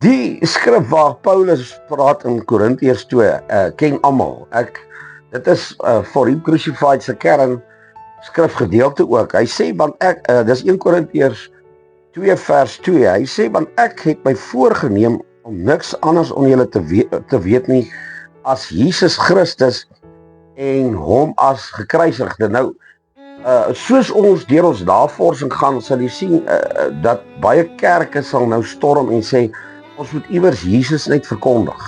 Die skrif waar Paulus praat in Korintiërs 2, ken almal. Dit is For Him Crucified se kern skrifgedeelte ook. Hy sê, want dis 1 Korintiërs 2 vers 2, hy sê, want ek het my voorgenem om niks anders om julle te weet nie as Jesus Christus en hom as gekruisigde. Nou, soos ons deur ons navorsing gaan, sal jy sien dat baie kerke sal nou storm en sê, ons moet iewers Jesus net verkondig.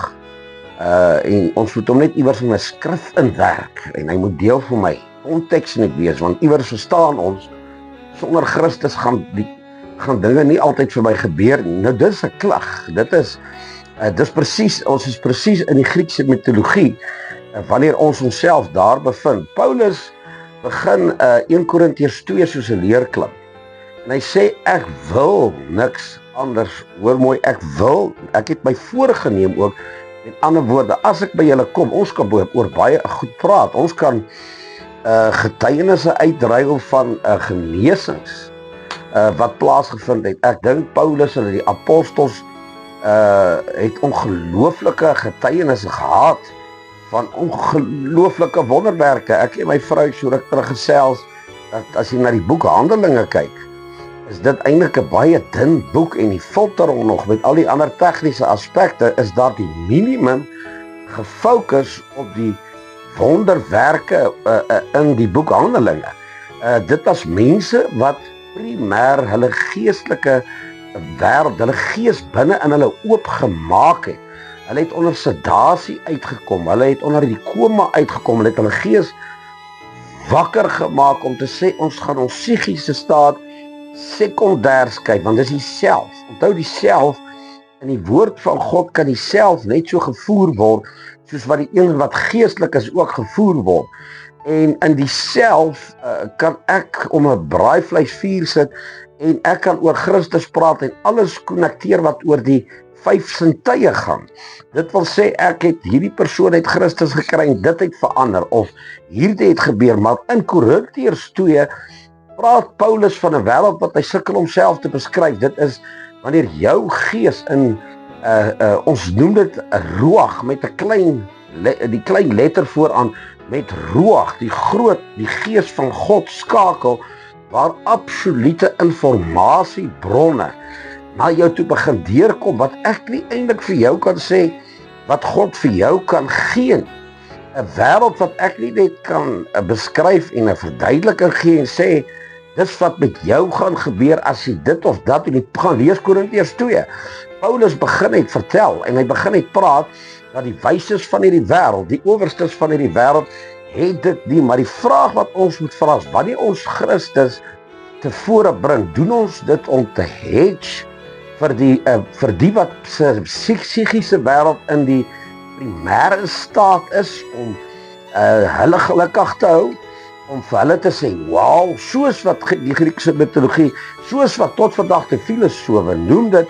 En ons moet hom net iewers in 'n skrif inwerk en hy moet deel van my konteks net wees, want iewers verstaan ons, sonder Christus gaan dinge nie altyd vir my gebeur nie. Nou dis 'n klag. Dis presies, ons is presies in die Griekse mitologie wanneer ons onsself daar bevind. Paulus begin 1 Korintiërs 2 soos 'n leerklip. En hy sê, ek wil niks anders, hoor mooi, ek het my voorgeneem ook, met ander woorde, as ek by julle kom, ons kan oor baie goed praat, ons kan getuienisse uitruil van genesings, wat plaasgevind het. Ek dink Paulus en die apostels het ongelooflike getuienisse gehad, van ongelooflike wonderwerke. Ek en my vrou so ruk teruggesels, dat as jy na die boek Handelinge kyk, is dit eintlik 'n baie dun boek en die filter nog met al die ander tegniese aspekte is daar die minimum gefokus op die wonderwerke in die boek Handelinge. Dit was mense wat primêr hulle geestelike wêreld, hulle gees binne in hulle oopgemaak het. Hulle het onder sedasie uitgekom, hulle het onder die koma uitgekom, hulle het hulle gees wakker gemaak om te sê, ons gaan ons psigiese staat sekondêr skryf, want dis die self. Onthou die self, in die woord van God kan die self net so gevoer word, soos wat die een wat geestelik is ook gevoer word. En in die self kan ek om 'n braaivleisvuur sit, en ek kan oor Christus praat, en alles konnekteer wat oor die 5 sintuie gaan. Dit wil sê, hierdie persoon het Christus gekry, en dit het verander, of hierdie het gebeur, maar in Korintiërs 2, praat Paulus van 'n wêreld wat hy sukkel homself te beskryf. Dit is wanneer jou gees in ons noem dit 'n ruach met 'n die klein letter vooraan met ruach, die gees van God skakel, waar absolute informasiebronne na jou toe begin deurkom, wat ek nie eintlik vir jou kan sê wat God vir jou kan gee. 'n Wêreld wat ek nie net kan beskryf en 'n verduideliking gee en sê, dis wat met jou gaan gebeur as jy dit of dat, en jy gaan lees Korintiërs 2. Paulus begin het vertel, en hy begin het praat, dat die wyses van hierdie wêreld, die owerstes van hierdie wêreld, het dit nie, maar die vraag wat ons moet vra is, wanneer ons Christus tevore bring, doen ons dit om te hedge vir die wat se psigiese wêreld in die primêre staat is, om hulle gelukkig te hou, om vir hulle te sê, wow, soos wat die Griekse mitologie, soos wat tot vandag die filosofe noem dit,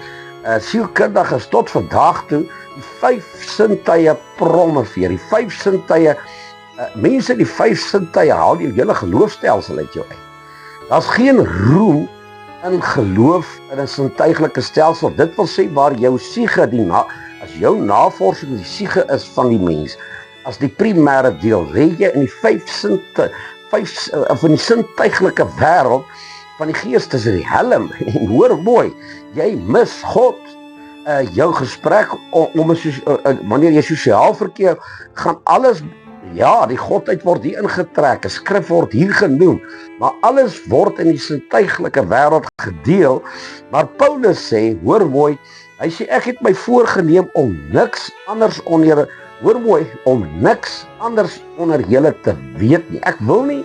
sielkundiges tot vandag toe, die 5 sintuie promoveer, die 5 sintuie, mense die 5 sintuie haal die hele geloofstelsel uit jou uit. Daar's geen roem in geloof in 'n sintuiglike stelsel. Dit wil sê waar jou siege, as jou navorsing die siege is van die mens, as die primêre deel, lê jy in die 5 van die sintuiglike wêreld van die gees, dis die helm. En hoor mooi, jy mis God. Jou gesprek wanneer jy sosiaal verkeer, gaan alles, ja, die godheid word hier ingetrek, 'n skrif word hier genoem, maar alles word in die sintuiglike wêreld gedeel. Maar Paulus sê, hoor mooi, hy sê, ek het my voorgenem om niks anders onder julle te weet nie. Ek wil nie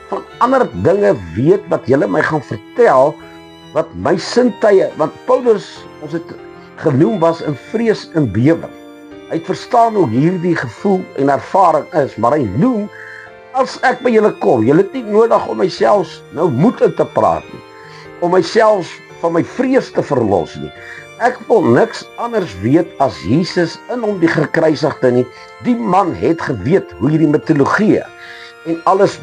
van ander dinge weet wat julle my gaan vertel, wat my sintuie, want Paulus, ons het genoem, was in vrees en bewering. Hy het verstaan hoe hierdie gevoel en ervaring is, maar hy noem, as ek by julle kom, julle het nie nodig om myself nou moed in te praat nie, om myself van my vrees te verlos nie. Ek wil niks anders weet as Jesus in hom die gekruisigde nie. Die man het geweet hoe hierdie mitologie en alles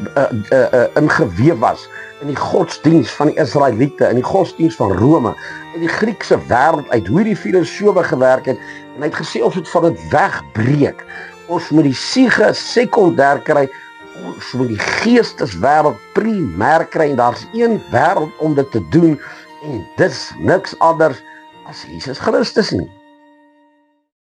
ingeweef was in die godsdiens van die Israeliete, in die godsdiens van Rome, in die Griekse wêreld uit, hoe die filosofe gewerk het, en hy het gesê ons moet van dit wegbreek. Ons moet die siege sekondêr kry, ons moet die geesteswêreld primêr kry, en daar's een wêreld om dit te doen, en dis niks anders as Jesus Christus nie.